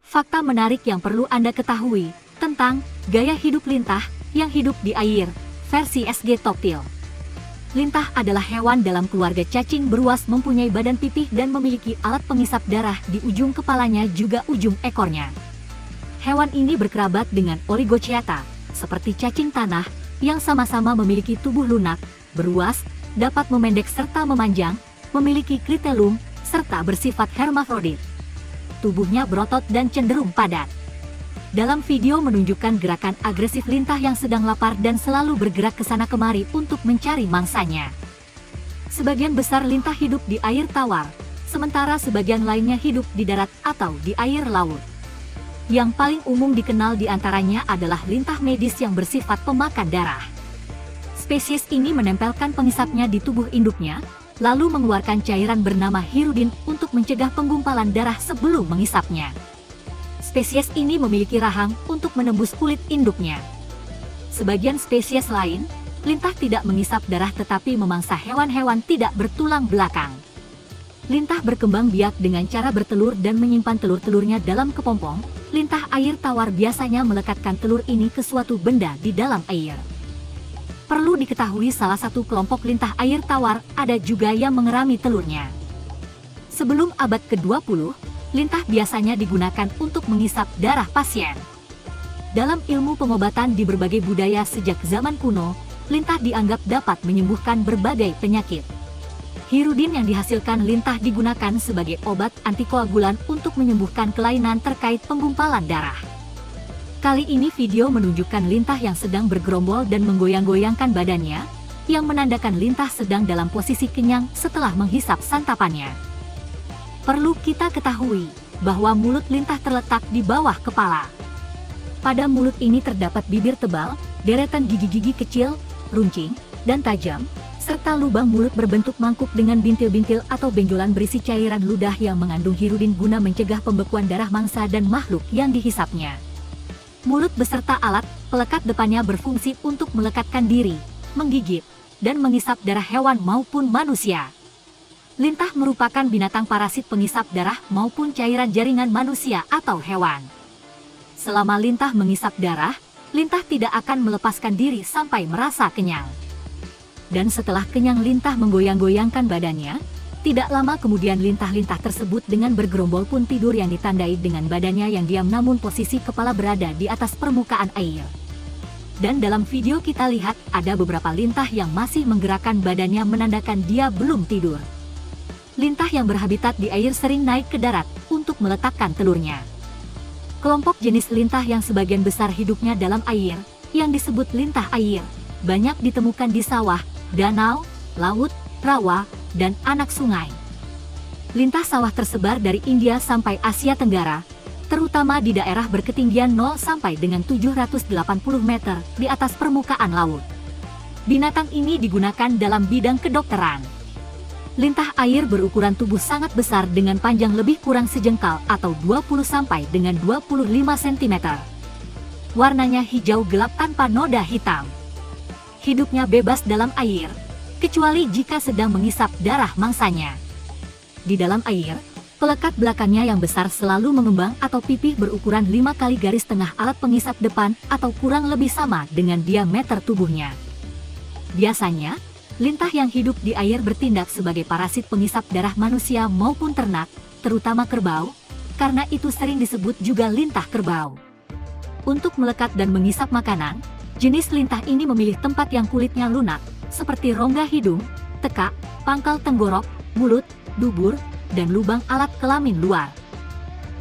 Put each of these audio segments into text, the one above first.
Fakta menarik yang perlu Anda ketahui tentang gaya hidup lintah yang hidup di air, versi SG Toptil. Lintah adalah hewan dalam keluarga cacing beruas, mempunyai badan pipih dan memiliki alat pengisap darah di ujung kepalanya juga ujung ekornya. Hewan ini berkerabat dengan Oligochaeta, seperti cacing tanah, yang sama-sama memiliki tubuh lunak, beruas, dapat memendek serta memanjang, memiliki klitelum, serta bersifat hermafrodit. Tubuhnya berotot dan cenderung padat. Dalam video menunjukkan gerakan agresif lintah yang sedang lapar dan selalu bergerak ke sana kemari untuk mencari mangsanya. Sebagian besar lintah hidup di air tawar, sementara sebagian lainnya hidup di darat atau di air laut. Yang paling umum dikenal di antaranya adalah lintah medis yang bersifat pemakan darah. Spesies ini menempelkan pengisapnya di tubuh induknya, lalu mengeluarkan cairan bernama hirudin untuk mencegah penggumpalan darah sebelum mengisapnya. Spesies ini memiliki rahang untuk menembus kulit induknya. Sebagian spesies lain, lintah tidak mengisap darah tetapi memangsa hewan-hewan tidak bertulang belakang. Lintah berkembang biak dengan cara bertelur dan menyimpan telur-telurnya dalam kepompong. Lintah air tawar biasanya melekatkan telur ini ke suatu benda di dalam air. Perlu diketahui salah satu kelompok lintah air tawar ada juga yang mengerami telurnya. Sebelum abad ke-20, lintah biasanya digunakan untuk mengisap darah pasien. Dalam ilmu pengobatan di berbagai budaya sejak zaman kuno, lintah dianggap dapat menyembuhkan berbagai penyakit. Hirudin yang dihasilkan lintah digunakan sebagai obat antikoagulan untuk menyembuhkan kelainan terkait penggumpalan darah. Kali ini video menunjukkan lintah yang sedang bergerombol dan menggoyang-goyangkan badannya, yang menandakan lintah sedang dalam posisi kenyang setelah menghisap santapannya. Perlu kita ketahui bahwa mulut lintah terletak di bawah kepala. Pada mulut ini terdapat bibir tebal, deretan gigi-gigi kecil, runcing, dan tajam, serta lubang mulut berbentuk mangkuk dengan bintil-bintil atau benjolan berisi cairan ludah yang mengandung hirudin guna mencegah pembekuan darah mangsa dan makhluk yang dihisapnya. Mulut beserta alat pelekat depannya berfungsi untuk melekatkan diri, menggigit, dan mengisap darah hewan maupun manusia. Lintah merupakan binatang parasit pengisap darah maupun cairan jaringan manusia atau hewan. Selama lintah mengisap darah, lintah tidak akan melepaskan diri sampai merasa kenyang. Dan setelah kenyang lintah menggoyang-goyangkan badannya, tidak lama kemudian lintah-lintah tersebut dengan bergerombol pun tidur yang ditandai dengan badannya yang diam namun posisi kepala berada di atas permukaan air. Dan dalam video kita lihat ada beberapa lintah yang masih menggerakkan badannya menandakan dia belum tidur. Lintah yang berhabitat di air sering naik ke darat untuk meletakkan telurnya. Kelompok jenis lintah yang sebagian besar hidupnya dalam air, yang disebut lintah air, banyak ditemukan di sawah, danau, laut, rawa, dan anak sungai. Lintah sawah tersebar dari India sampai Asia Tenggara, terutama di daerah berketinggian 0 sampai dengan 780 meter di atas permukaan laut. Binatang ini digunakan dalam bidang kedokteran. Lintah air berukuran tubuh sangat besar dengan panjang lebih kurang sejengkal atau 20 sampai dengan 25 cm. Warnanya hijau gelap tanpa noda hitam. Hidupnya bebas dalam air, kecuali jika sedang mengisap darah mangsanya. Di dalam air, pelekat belakangnya yang besar selalu mengembang atau pipih berukuran 5 kali garis tengah alat pengisap depan atau kurang lebih sama dengan diameter tubuhnya. Biasanya, lintah yang hidup di air bertindak sebagai parasit pengisap darah manusia maupun ternak, terutama kerbau, karena itu sering disebut juga lintah kerbau. Untuk melekat dan mengisap makanan, jenis lintah ini memilih tempat yang kulitnya lunak, seperti rongga hidung, tekak, pangkal tenggorok, mulut, dubur, dan lubang alat kelamin luar.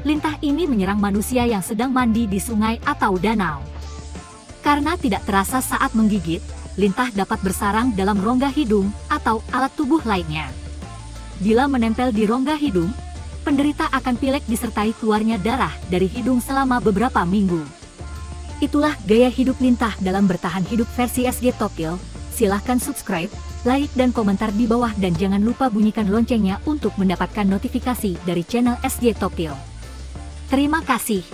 Lintah ini menyerang manusia yang sedang mandi di sungai atau danau. Karena tidak terasa saat menggigit, lintah dapat bersarang dalam rongga hidung atau alat tubuh lainnya. Bila menempel di rongga hidung, penderita akan pilek disertai keluarnya darah dari hidung selama beberapa minggu. Itulah gaya hidup lintah dalam bertahan hidup versi SG Toptil. Silahkan subscribe, like, dan komentar di bawah dan jangan lupa bunyikan loncengnya untuk mendapatkan notifikasi dari channel SG Toptil. Terima kasih.